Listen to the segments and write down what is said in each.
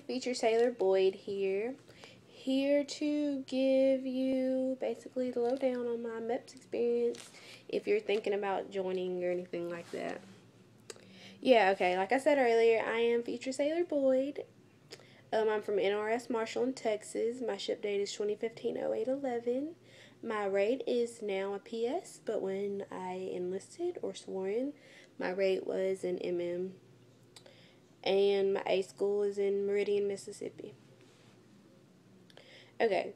Feature Sailor Boyd here to give you basically the lowdown on my MEPS experience if you're thinking about joining or anything like that. Yeah, okay, like I said earlier, I am Feature Sailor Boyd. I'm from NRS Marshall in Texas. My ship date is 2015-08-11. My rate is now a PS, but when I enlisted or swore in, my rate was an MM. And my A school is in Meridian, Mississippi. Okay,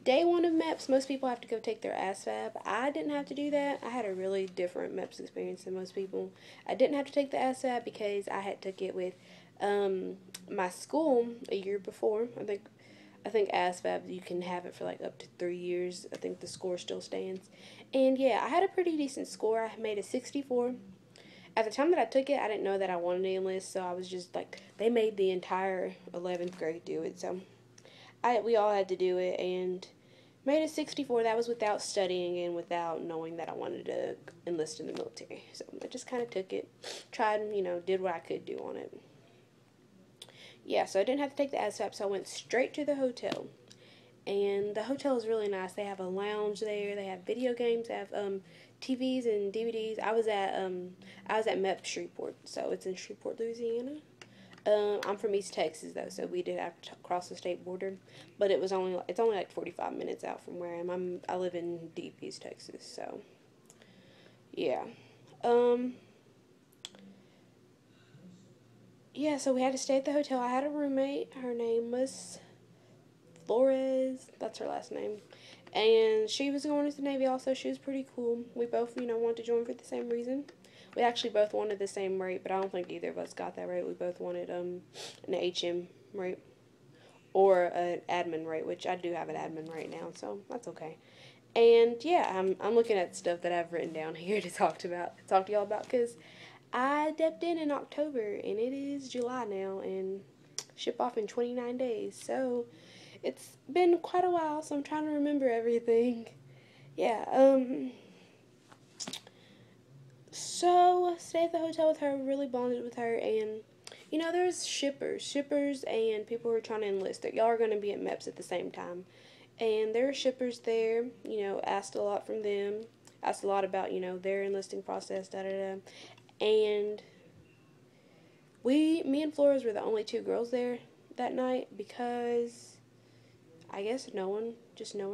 day one of MEPS, most people have to go take their ASVAB. I didn't have to do that. I had a really different MEPS experience than most people. I didn't have to take the ASVAB because I had took it with my school a year before. I think ASVAB, you can have it for like up to 3 years. I think the score still stands. And yeah, I had a pretty decent score. I made a 64. At the time that I took it, I didn't know that I wanted to enlist, so I was just like, they made the entire 11th grade do it, so we all had to do it, and made a 64. That was without studying and without knowing that I wanted to enlist in the military. So I just kind of took it, tried, did what I could do on it. Yeah, so I didn't have to take the ASVAB, so I went straight to the hotel. And the hotel is really nice. They have a lounge there. They have video games. They have TVs and DVDs. I was at MEP Shreveport, so it's in Shreveport, Louisiana. I'm from East Texas though, so we did have to cross the state border, but it's only like 45 minutes out from where I am. I live in deep East Texas, so yeah. Um, yeah, so we had to stay at the hotel. I had a roommate. Her name was Flores. That's her last name. And she was going to the Navy also. She was pretty cool. We both, wanted to join for the same reason. We actually both wanted the same rate, but I don't think either of us got that rate. We both wanted an HM rate or an admin rate, which I do have an admin rate now, so that's okay. And yeah, I'm looking at stuff that I've written down here to talk to y'all about, because I dipped in October and it is July now and ship off in 29 days. So it's been quite a while, so I'm trying to remember everything. Yeah, so stayed at the hotel with her, really bonded with her, and there's shippers and people who are trying to enlist. That y'all are going to be at MEPS at the same time, and there were shippers there. Asked a lot from them, asked a lot about their enlisting process, da da da, and me and Flores were the only two girls there that night because I guess no one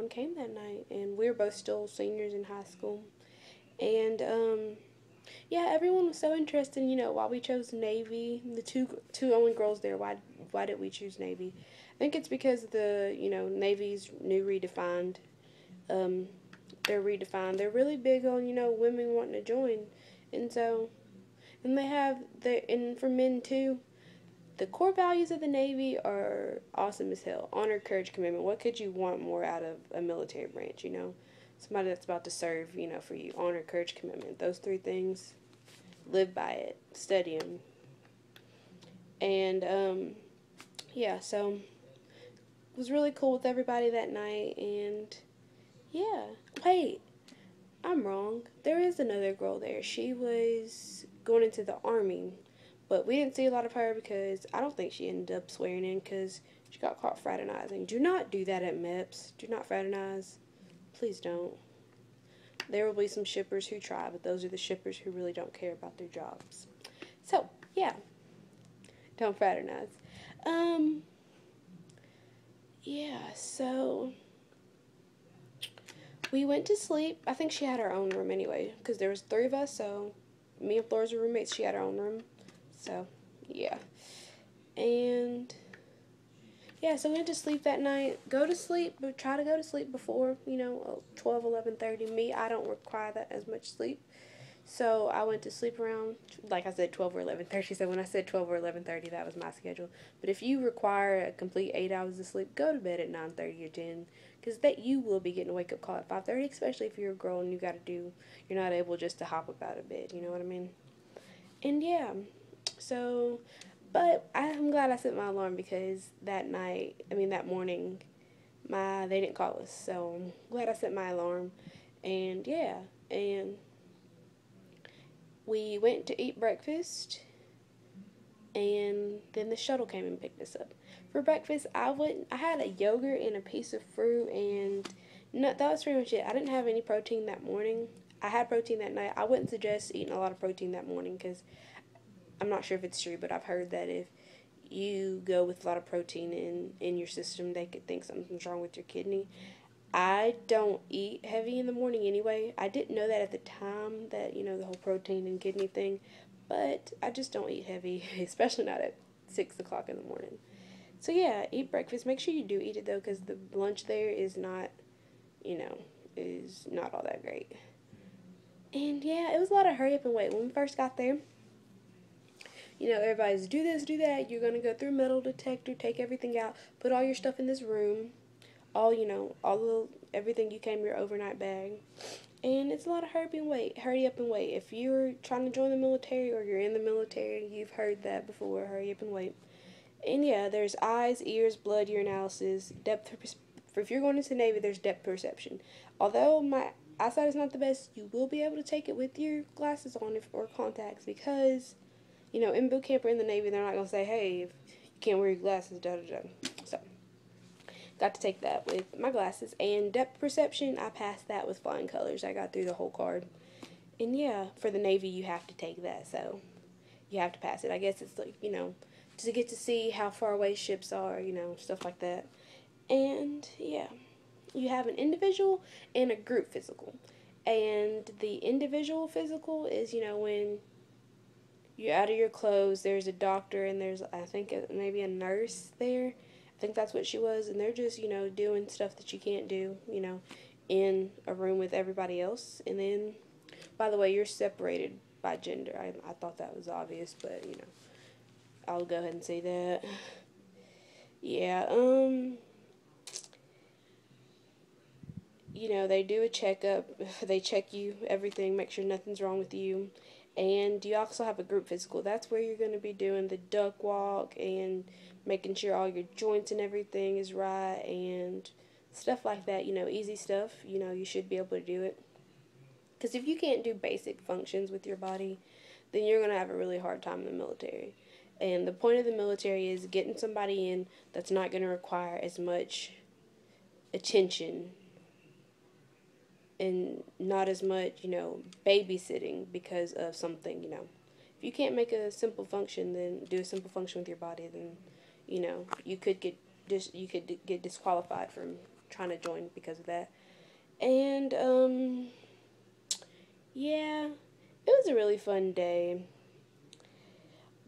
came that night, and we were both still seniors in high school, and yeah, everyone was so interested. Why we chose Navy. The two only girls there. Why did we choose Navy? I think it's because the Navy's new redefined. Um, they're redefined. They're really big on women wanting to join, and so and they have and for men too. The core values of the Navy are awesome as hell. Honor, courage, commitment. What could you want more out of a military branch? Somebody that's about to serve. For you. Honor, courage, commitment. Those three things, live by it, study them. And yeah, so it was really cool with everybody that night. And yeah, wait, I'm wrong. There is another girl there. She was going into the Army, but we didn't see a lot of her because I don't think she ended up swearing in because she got caught fraternizing. Do not do that at MEPS. Do not fraternize. Please don't. There will be some shippers who try, but those are the shippers who really don't care about their jobs. So, yeah. Don't fraternize. Um, yeah, so we went to sleep. I think she had her own room anyway, because there was three of us, so me and Flores were roommates. She had her own room. So, yeah. And yeah, so we went to sleep that night. Go to sleep, but try to go to sleep before, 12, 11:30. Me, I don't require that as much sleep. So I went to sleep around, like I said, 12 or 11:30. So when I said 12 or 11:30, that was my schedule. But if you require a complete 8 hours of sleep, go to bed at 9:30 or 10, because that you will be getting a wake up call at 5:30, especially if you're a girl and you're not able just to hop up out of bed. You know what I mean? And yeah, so, but I'm glad I set my alarm because that morning, they didn't call us. So I'm glad I set my alarm, and yeah, and we went to eat breakfast, and then the shuttle came and picked us up. For breakfast, I had a yogurt and a piece of fruit, and no, that was pretty much it. I didn't have any protein that morning. I had protein that night. I wouldn't suggest eating a lot of protein that morning because I'm not sure if it's true, but I've heard that if you go with a lot of protein in your system, they could think something's wrong with your kidney. I don't eat heavy in the morning anyway. I didn't know that at the time, that, the whole protein and kidney thing, but I just don't eat heavy, especially not at 6 o'clock in the morning. So yeah, eat breakfast. Make sure you do eat it though, because the lunch there is not, you know, is not all that great. And yeah, it was a lot of hurry up and wait. When we first got there, everybody's do this, do that. You're gonna go through metal detector, take everything out, put all your stuff in this room, all the everything you came your overnight bag. And it's a lot of hurry up and wait. If you're trying to join the military or you're in the military, you've heard that before, hurry up and wait. And yeah, there's eyes, ears, blood, urinalysis, if you're going into the Navy, there's depth perception. Although my eyesight is not the best, you will be able to take it with your glasses on or contacts, because, in boot camp or in the Navy, they're not going to say, hey, if you can't wear your glasses, da da da. So, got to take that with my glasses. And depth perception, I passed that with flying colors. I got through the whole card. And yeah, for the Navy, you have to take that, so you have to pass it. I guess it's like, to get to see how far away ships are, stuff like that. And yeah, you have an individual and a group physical. And the individual physical is, when you're out of your clothes, there's a doctor and there's, I think, maybe a nurse there. I think that's what she was. And they're just, doing stuff that you can't do, in a room with everybody else. And then, by the way, you're separated by gender. I thought that was obvious, but, I'll go ahead and say that. Yeah, they do a checkup. They check you, everything, make sure nothing's wrong with you. And you also have a group physical. That's where you're going to be doing the duck walk and making sure all your joints and everything is right and stuff like that. Easy stuff. You should be able to do it. Because if you can't do basic functions with your body, then you're going to have a really hard time in the military. And the point of the military is getting somebody in that's not going to require as much attention and not as much, babysitting because of something, If you can't make a simple function, then do a simple function with your body, then, you could get disqualified from trying to join because of that. And, yeah, it was a really fun day.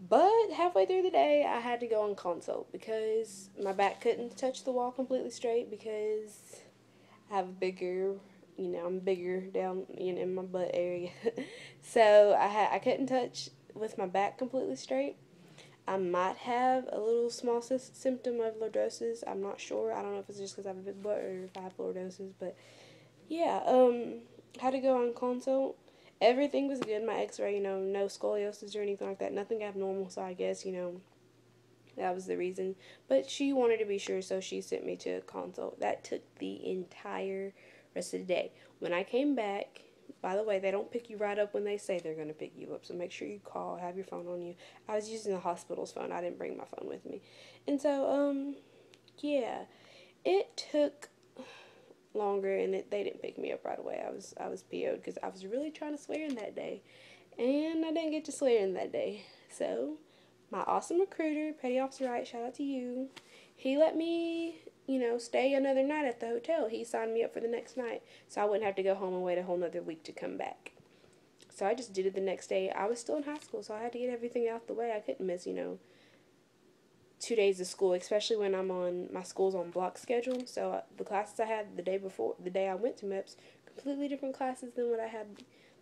But halfway through the day, I had to go on consult because my back couldn't touch the wall completely straight because I have a bigger, I'm bigger down, in my butt area. So I couldn't touch with my back completely straight. I might have a little small symptom of lordosis. I'm not sure. I don't know if it's just because I have a big butt or if I have lordosis. But yeah, had to go on consult. Everything was good. My x-ray, no scoliosis or anything like that. Nothing abnormal, so I guess, that was the reason. But she wanted to be sure, so she sent me to a consult. That took the entire rest of the day. When I came back, by the way, they don't pick you right up when they say they're going to pick you up, so make sure you call, have your phone on you. I was using the hospital's phone. I didn't bring my phone with me. And so, yeah, it took longer, and they didn't pick me up right away. I was PO'd because I was really trying to swear in that day, and I didn't get to swear in that day. So my awesome recruiter, Petty Officer Wright, shout out to you, he let me, stay another night at the hotel. He signed me up for the next night, so I wouldn't have to go home and wait a whole nother week to come back. So I just did it the next day. I was still in high school, so I had to get everything out the way. I couldn't miss, 2 days of school, especially when my school's on block schedule. So the classes I had the day I went to MEPS, completely different classes than what I had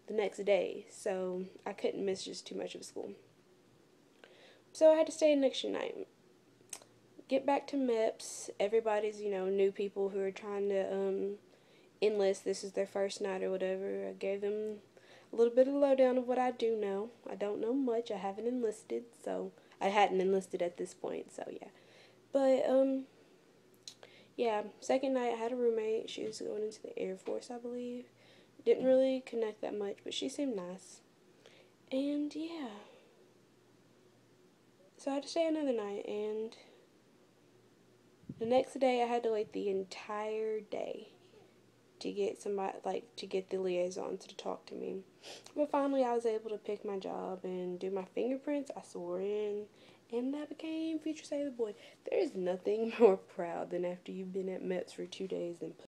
the next day. So I couldn't miss just too much of school. So I had to stay an extra night. Get back to MEPS. Everybody's, new people who are trying to enlist. This is their first night or whatever. I gave them a little bit of lowdown of what I do know. I don't know much. I haven't enlisted, so I hadn't enlisted at this point, so yeah. But, yeah, second night I had a roommate. She was going into the Air Force, I believe. Didn't really connect that much, but she seemed nice. And, yeah. So I had to stay another night, and the next day I had to wait the entire day to get somebody, like, to get the liaisons to talk to me. But finally I was able to pick my job and do my fingerprints. I swore in, and I became Future Sailor Boy. There is nothing more proud than after you've been at MEPS for 2 days and